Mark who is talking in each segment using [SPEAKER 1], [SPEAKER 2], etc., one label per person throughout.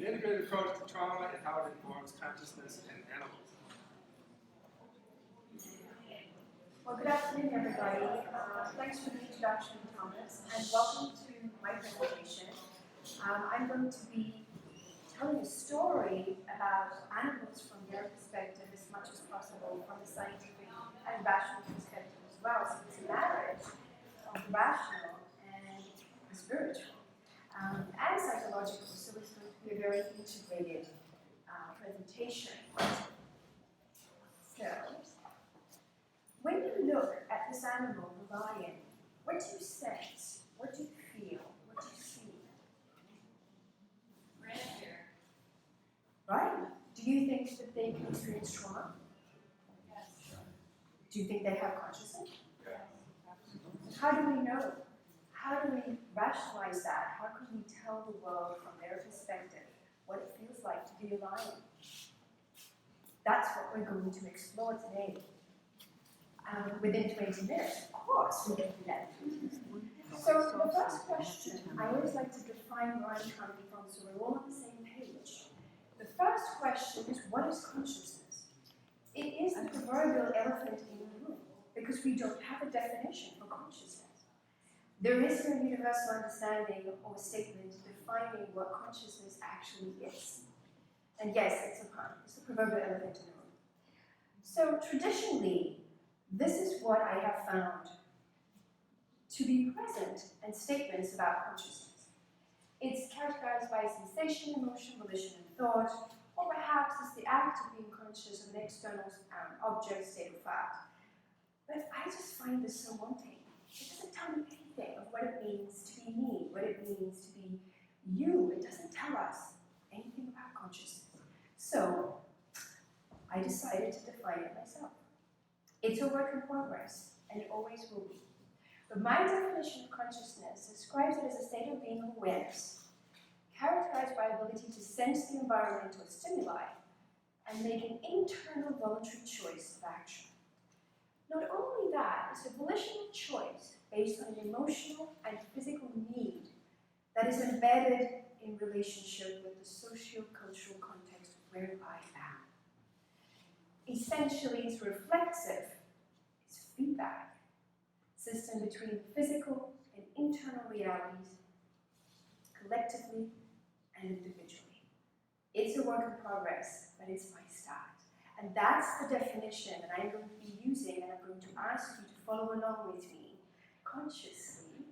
[SPEAKER 1] integrated approach to trauma and how it informs consciousness in animals.
[SPEAKER 2] Well, good afternoon, everybody. Thanks for the introduction, Thomas, and welcome to my presentation. I'm going to be telling a story about animals from their perspective as much as possible, from the scientific and rational perspective as well. So it's a marriage of the rational and the spiritual and psychological. So it's going to be a very integrated presentation. So, when you look at this animal, the lion, what do you sense? What do you feel? What do you see?
[SPEAKER 3] Grandeur.
[SPEAKER 2] Right? Do you think that they can experience trauma?
[SPEAKER 3] Yes.
[SPEAKER 2] Do you think they have consciousness?
[SPEAKER 3] Yes.
[SPEAKER 2] How do we know? How do we rationalize that? How can we tell the world from their perspective what it feels like to be a lion? That's what we're going to explore today. Within 20 minutes, of course, we can do that. So the first question, I always like to define where I'm coming from so we're all on the same page. The first question is, what is consciousness? It is the proverbial elephant in the room, because we don't have a definition for consciousness. There is no universal understanding or statement defining what consciousness actually is. And yes, it's a pun. It's the proverbial elephant in the room. So traditionally, this is what I have found to be present in statements about consciousness. It's characterized by sensation, emotion, volition, and thought, or perhaps it's the act of being conscious of an external object, state, or fact. But I just find this so wanting. It doesn't tell me anything of what it means to be me, what it means to be you. It doesn't tell us anything about consciousness. So I decided to define it myself. It's a work in progress, and it always will be. But my definition of consciousness describes it as a state of being of awareness, characterized by ability to sense the environmental stimuli and make an internal voluntary choice of action. Not only that, it's a volitional choice based on an emotional and physical need that is embedded in relationship with the socio-cultural context of where I am. Essentially, it's reflexive, it's feedback system between the physical and internal realities, collectively and individually. It's a work in progress, but it's my start. And that's the definition that I'm going to be using, and I'm going to ask you to follow along with me consciously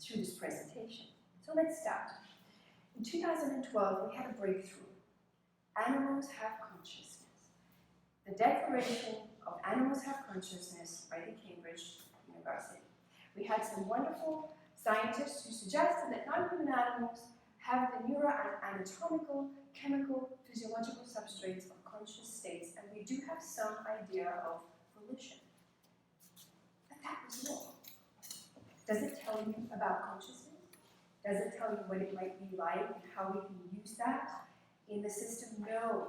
[SPEAKER 2] through this presentation. So let's start. In 2012, we had a breakthrough. Animals have consciousness. The Declaration of Animals Have Consciousness by the Cambridge University. We had some wonderful scientists who suggested that non-human animals have the neuroanatomical, chemical, physiological substrates of conscious states, and we do have some idea of volition. But that was all. Does it tell you about consciousness? Does it tell you what it might be like and how we can use that in the system? No.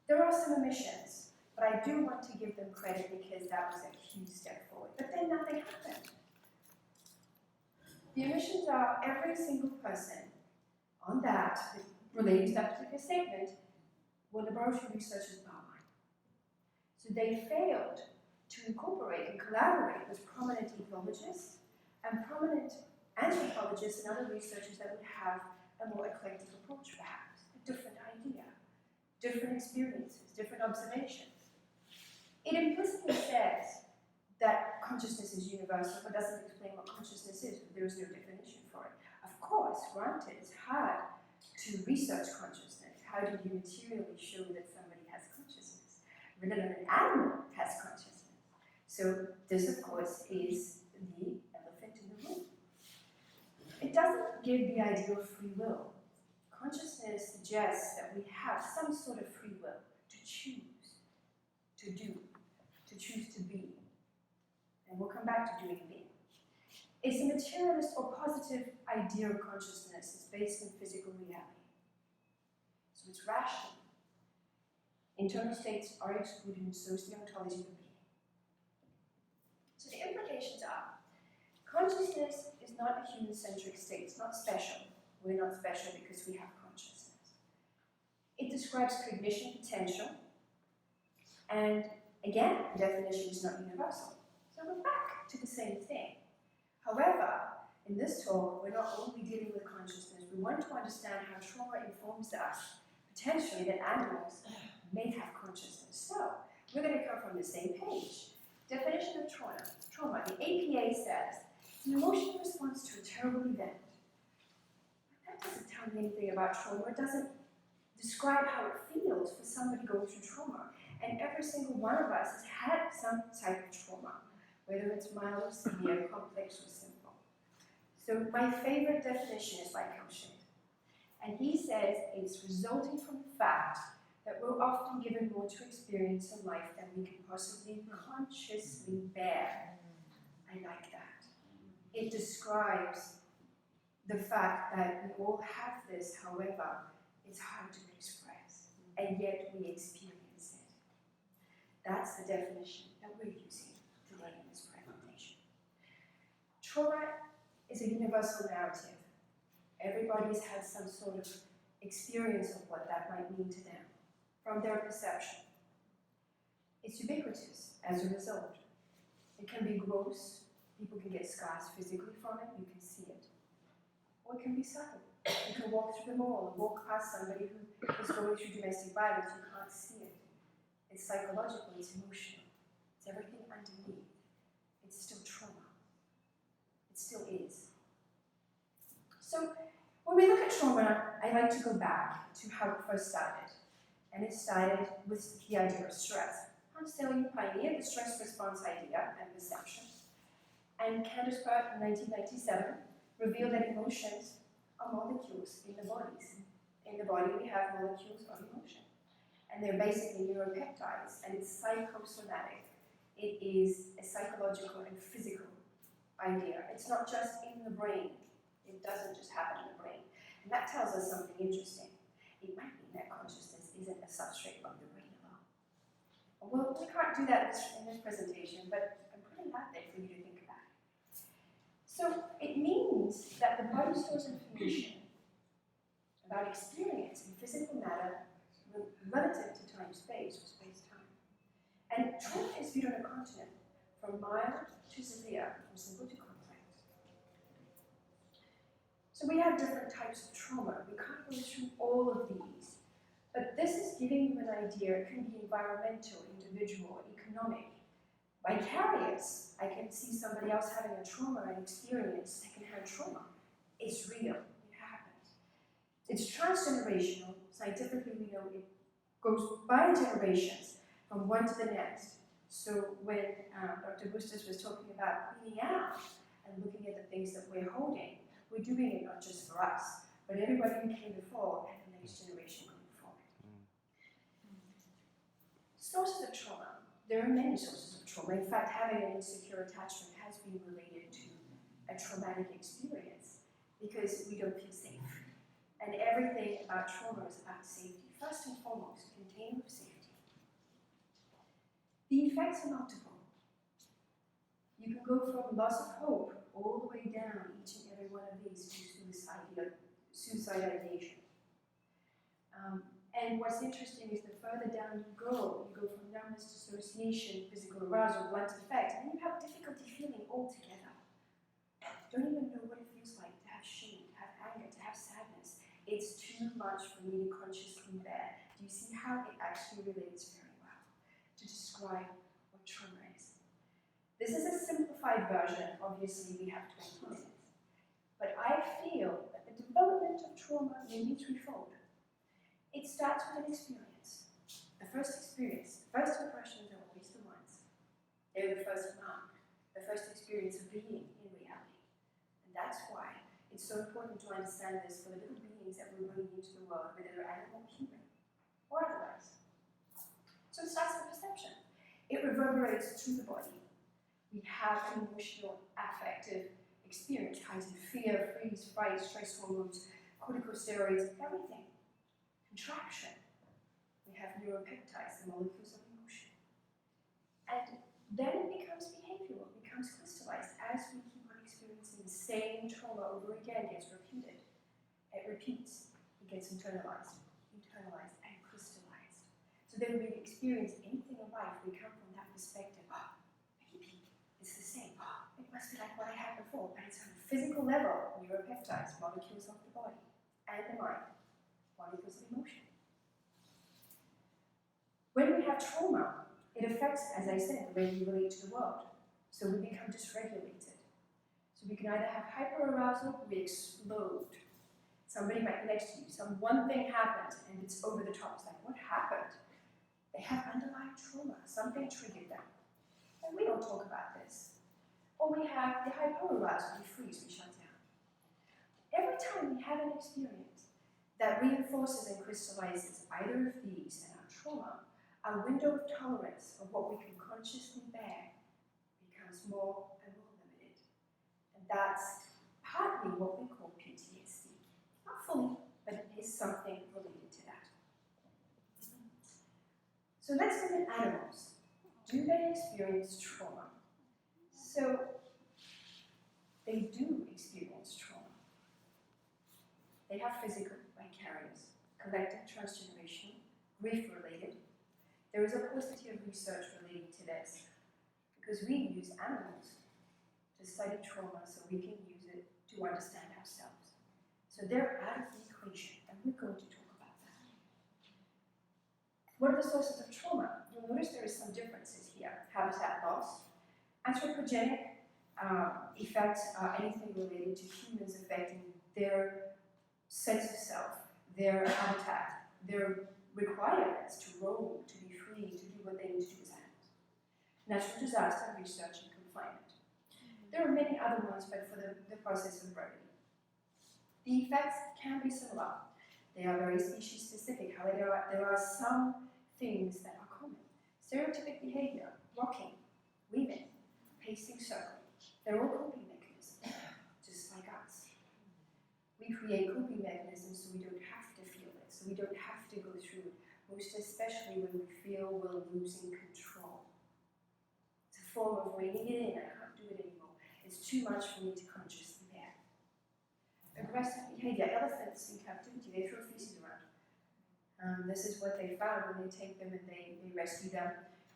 [SPEAKER 2] There are some omissions, but I do want to give them credit because that was a huge step forward. But then nothing happened. The omissions are every single person on that, related to that particular statement, were laboratory researchers bar one. So they failed to incorporate and collaborate with prominent ecologists and prominent anthropologists and other researchers that would have a more eclectic approach, perhaps, a different idea, different experiences, different observations. It implicitly says that consciousness is universal, but doesn't explain what consciousness is. There is no definition for it. Of course, granted, it's hard to research consciousness. How do you materially show that somebody has consciousness? That an animal has consciousness. So this, of course, is the elephant in the room. It doesn't give the idea of free will. Consciousness suggests that we have some sort of free will to choose, to do, to choose to be. And we'll come back to doing being. It's a materialist or positive idea of consciousness. It's based in physical reality. So it's rational. Internal states are excluded in sociontology of being. So the implications are, consciousness is not a human-centric state. It's not special. We're not special because we have consciousness. describes cognition potential, and again, the definition is not universal. So we're back to the same thing. However, in this talk, we're not only dealing with consciousness, we want to understand how trauma informs us, potentially that animals may have consciousness. So, we're going to come from the same page. Definition of trauma. Trauma. The APA says, it's an emotional response to a terrible event. That doesn't tell me anything about trauma. It doesn't describe how it feels for somebody going through trauma. And every single one of us has had some type of trauma, whether it's mild or severe, complex or simple. So my favorite definition is by Koshin. And he says it's resulting from the fact that we're often given more to experience in life than we can possibly consciously bear. I like that. It describes the fact that we all have this, however, it's hard to express, and yet we experience it. That's the definition that we're using today in this presentation. Trauma is a universal narrative. Everybody's had some sort of experience of what that might mean to them, from their perception. It's ubiquitous as a result. It can be gross, people can get scars physically from it, you can see it. Or it can be subtle. You can walk through the mall and walk past somebody who is going through domestic violence, you can't see it. It's psychological, it's emotional, it's everything underneath. It's still trauma. It still is. So, when we look at trauma, I like to go back to how it first started. And it started with the idea of stress. Hans Selye pioneered the stress response idea and perception. And Candace Pert in 1997 revealed that emotions are molecules in the bodies. In the body, we have molecules of emotion. And they're basically neuropeptides, and it's psychosomatic. It is a psychological and physical idea. It's not just in the brain. It doesn't just happen in the brain. And that tells us something interesting. It might mean that consciousness isn't a substrate of the brain alone. Well, we can't do that in this presentation, but I'm putting that there for you to think about. So it means that the body stores information about experience in physical matter relative to time-space, or space-time. And trauma is viewed on a continent, from mild to severe, from simple to complex. So we have different types of trauma. We can't go through all of these. But this is giving you an idea. It can be environmental, individual, economic, vicarious. I can see somebody else having a trauma and experience secondhand trauma. It's real. It happens. It's transgenerational. Scientifically, we know it goes by generations from one to the next. So when Dr. Bustos was talking about cleaning out and looking at the things that we're holding, we're doing it not just for us, but everybody who came before and the next generation going forward. Sources of trauma. There are many sources of trauma. In fact, having an insecure attachment has been related to a traumatic experience because we don't feel safe. And everything about trauma is about safety. First and foremost, a container of safety. The effects are multiple. You can go from loss of hope all the way down each and every one of these to suicide ideation. And what's interesting is the further down you go from numbness, dissociation, physical arousal, blunt effect, and you have difficulty feeling altogether. Don't even know what it feels like to have shame, to have anger, to have sadness. It's too much for me to consciously bear. Do you see how it actually relates very well to describe what trauma is? This is a simplified version. Obviously, we have 20 minutes. But I feel that the development of trauma may be threefold. It starts with an experience. The first experience, the first impressions are always the ones. They're the first mark, the first experience of being in reality. And that's why it's so important to understand this for the little beings that we're bringing into the world, whether they're animal, human, or otherwise. So it starts with perception. It reverberates through the body. We have an emotional, affective experience, kinds of fear, freeze, fright, stress hormones, corticosteroids, everything. Contraction. We have neuropeptides, the molecules of emotion. And then it becomes behavioral, it becomes crystallized as we keep on experiencing the same trauma over again, gets repeated. It repeats, it gets internalized, and So then when we experience anything in life, we come from that perspective. Oh, maybe it's the same. Oh, it must be like what I had before, but it's on a physical level, neuropeptides, molecules of the body, and the mind, molecules of emotion. When we have trauma, it affects, as I said, the way we relate to the world. So we become dysregulated. So we can either have hyperarousal, we explode. Somebody might be next to you, one thing happens and it's over the top. It's like, what happened? They have underlying trauma, something triggered them. And we don't talk about this. Or we have the hyperarousal, we freeze, we shut down. Every time we have an experience that reinforces and crystallizes either of these and our trauma, our window of tolerance of what we can consciously bear becomes more and more limited. And that's partly what we call PTSD. Not fully, but it is something related to that. So let's look at animals. Do they experience trauma? So they do experience trauma. They have physical, vicarious, collective transgenerational, grief-related. There is a paucity of research relating to this because we use animals to study trauma so we can use it to understand ourselves. So they're out of the equation, and we're going to talk about that. What are the sources of trauma? You'll notice there is some differences here. Habitat loss, anthropogenic effects are anything related to humans affecting their sense of self, their habitat, their requirements to roam, to be free, to do what they need to do as animals. Natural disaster, research, and confinement. There are many other ones, but for the process of brevity. The effects can be similar. They are very species specific. However, there are some things that are common. Stereotypic behavior, rocking, weaving, pacing, circling. They're all coping mechanisms, just like us. We create coping mechanisms so we don't have to feel it, so we don't have to go through it, most especially when we feel we're losing control. It's a form of reining it in. I can't do it anymore. It's too much for me to consciously bear. Aggressive behavior. Elephants in captivity, they throw feces around. This is what they found when they take them and they rescue them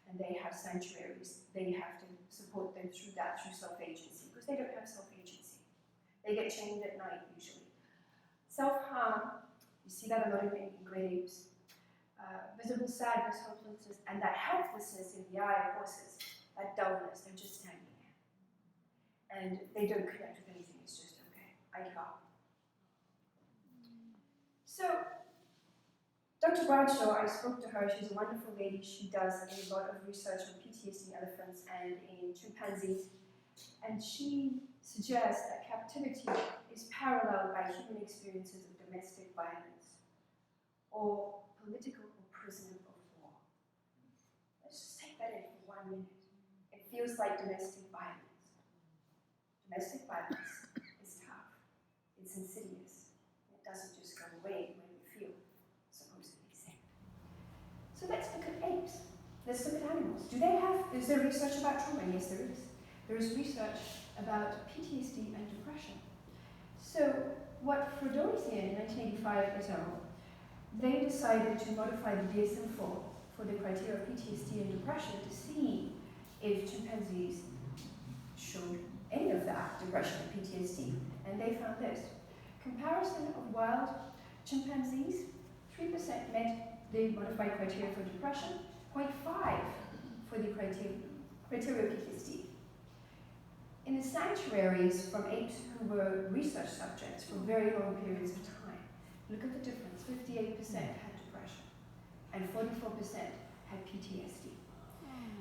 [SPEAKER 2] and they have sanctuaries. They have to support them through that, through self-agency, because they don't have self-agency. They get chained at night, usually. Self-harm, you see that a lot in great apes. Visible sadness, hopelessness, and that helplessness in the eye of horses, that dullness, they're just standing there. And they don't connect with anything, it's just, okay, I give up. So, Dr. Bradshaw, I spoke to her, she's a wonderful lady, she does a lot of research on PTSD in elephants and in chimpanzees, and she suggests that captivity is paralleled by human experiences of domestic violence, or political imprisonment of war. Let's just take that in for 1 minute. It feels like domestic violence. Domestic violence is tough, it's insidious, it doesn't just go away when you feel supposedly safe. So let's look at apes. Let's look at animals. Is there research about trauma? Yes, there is. There is research about PTSD and depression. So what Frodosian in 1985 et al., they decided to modify the DSM-4 for the criteria of PTSD and depression to see if chimpanzees showed any of that, depression and PTSD. And they found this. Comparison of wild chimpanzees, 3% met the modified criteria for depression, 0.5 for the criteria of PTSD. In the sanctuaries from apes who were research subjects for very long periods of time, look at the difference, 58% had depression and 44% had PTSD.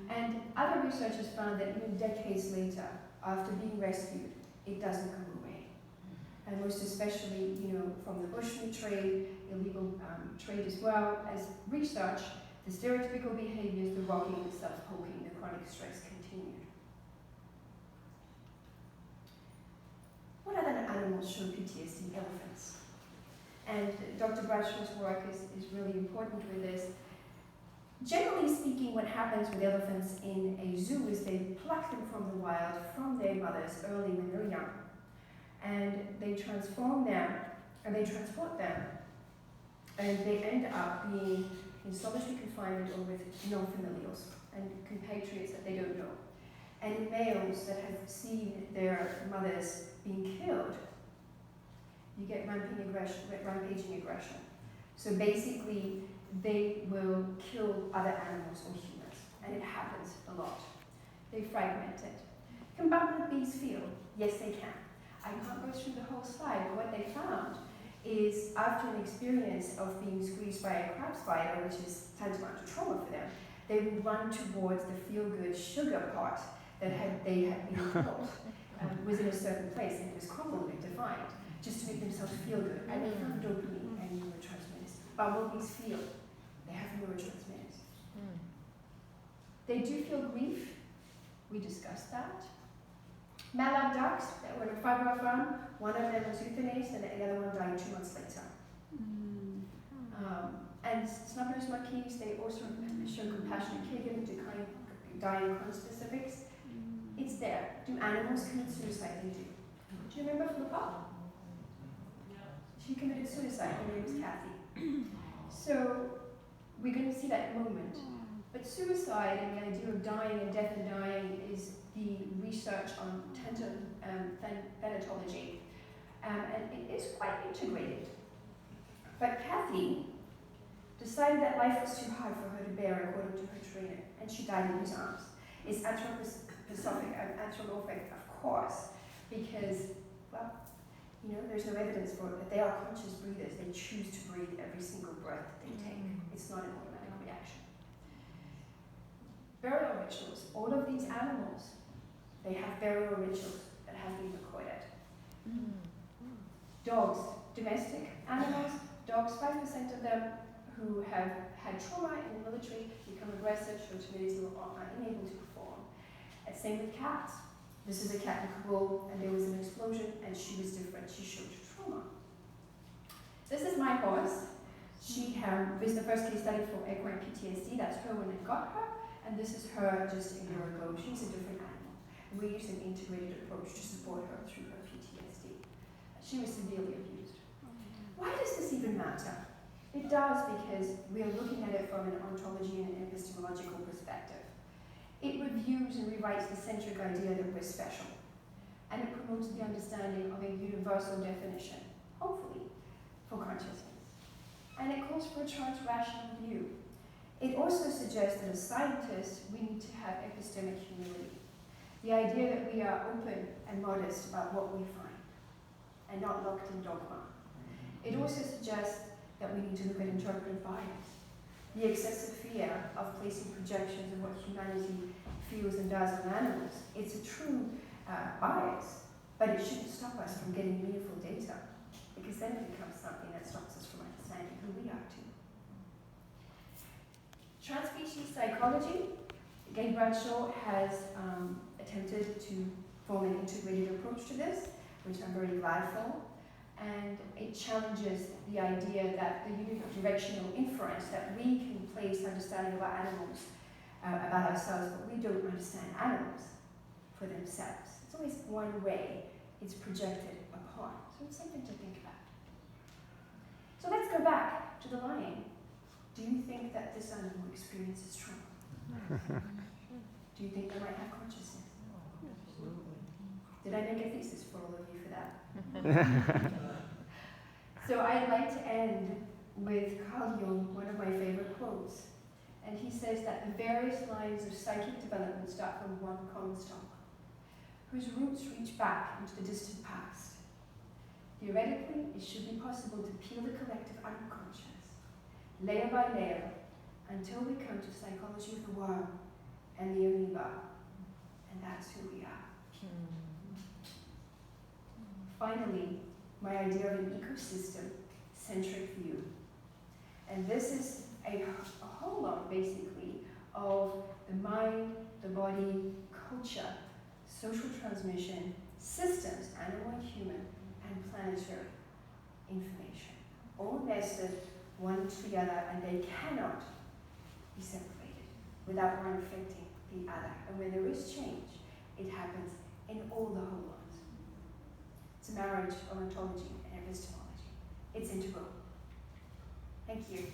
[SPEAKER 2] And other researchers found that even decades later, after being rescued, it doesn't go away. And most especially, from the bushmeat trade, illegal trade as well as research, the stereotypical behaviors, the rocking, the self-poking, the chronic stress continued. What other animals show PTSD? Elephants. And Dr. Bradshaw's work is really important with this. Generally speaking, what happens with elephants in a zoo is they pluck them from the wild, from their mothers early when they're young, and they transform them, and they transport them, and they end up being, in solitary confinement or with non-familials and compatriots that they don't know. And in males that have seen their mothers being killed, you get rampaging aggression. So basically, they will kill other animals or humans, and it happens a lot. They fragment it. Can bumblebees feel? Yes, they can. I can't go through the whole slide, but what they found is after an experience of being squeezed by a crab spider, which is tantamount to trauma for them, they would run towards the feel-good sugar pot that they had been taught was in a certain place, and it was crumbled and defined, just to make themselves feel good. And they found dopamine and neurotransmitters. Bumblebees feel. They have neurotransmitters. They do feel grief. We discussed that. Mallard ducks that were in a fibre farm, one of them was euthanized and the other one died 2 months later. And snubber's monkeys, they also show compassionate caregiving to dying conspecifics. It's there. Do animals commit suicide? They do. Do you remember Flipper? She committed suicide. Her name was Kathy. So we're going to see that moment. But suicide and the idea of dying and death and dying is the research on thanatology. And it is quite integrated. But Kathy decided that life was too hard for her to bear according to her trainer, and she died in his arms. It's anthropomorphic, of course, because, well, you know, there's no evidence for it, but they are conscious breathers. They choose to breathe every single breath that they take. It's not an automatic reaction. Burial rituals. All of these animals, they have burial rituals that have been recorded. Dogs, domestic animals, dogs, 5% of them who have had trauma in the military become aggressive, show timidity, or are unable to perform. And same with cats. This is a cat in Kabul, and there was an explosion, and she was different. She showed trauma. This is my horse. She was the first case study for equine PTSD. That's her when it got her, and this is her just a year ago. She's a different animal. And we used an integrated approach to support her through her PTSD. She was severely abused. Why does this even matter? It does because we are looking at it from an ontology and an epistemological perspective. It reviews and rewrites the centric idea that we're special, and it promotes the understanding of a universal definition, hopefully, for consciousness. And it calls for a trans-rational view. It also suggests that as scientists, we need to have epistemic humility. The idea that we are open and modest about what we find, and not locked in dogma. It also suggests that we need to look at interpretive bias, the excessive fear of placing projections of what humanity feels and does on animals. It's a true bias, but it shouldn't stop us from getting meaningful data, because then it becomes something that stops us from understanding who we are too. Transspecies psychology. Gabe Bradshaw has attempted to form an integrated approach to this, which I'm very glad for. And it challenges the idea that the unidirectional inference that we can place understanding about animals, about ourselves, but we don't understand animals for themselves. It's always one way it's projected upon. So it's something to think about. So let's go back to the lion. Do you think that this animal experiences trauma? Do you think they might have consciousness? Did I make a thesis for all of you for that? So I'd like to end with Carl Jung, one of my favorite quotes. And he says that the various lines of psychic development start from one common stock, whose roots reach back into the distant past. Theoretically, it should be possible to peel the collective unconscious, layer by layer, until we come to psychology of the worm and the amoeba, and that's who we are. Finally, my idea of an ecosystem-centric view. And this is a whole lot, basically, of the mind, the body, culture, social transmission, systems, animal and human, and planetary information. All nested one together, and they cannot be separated without one affecting the other. And when there is change, it happens in all the whole ones. It's a marriage of ontology and epistemology. It's integral. Thank you.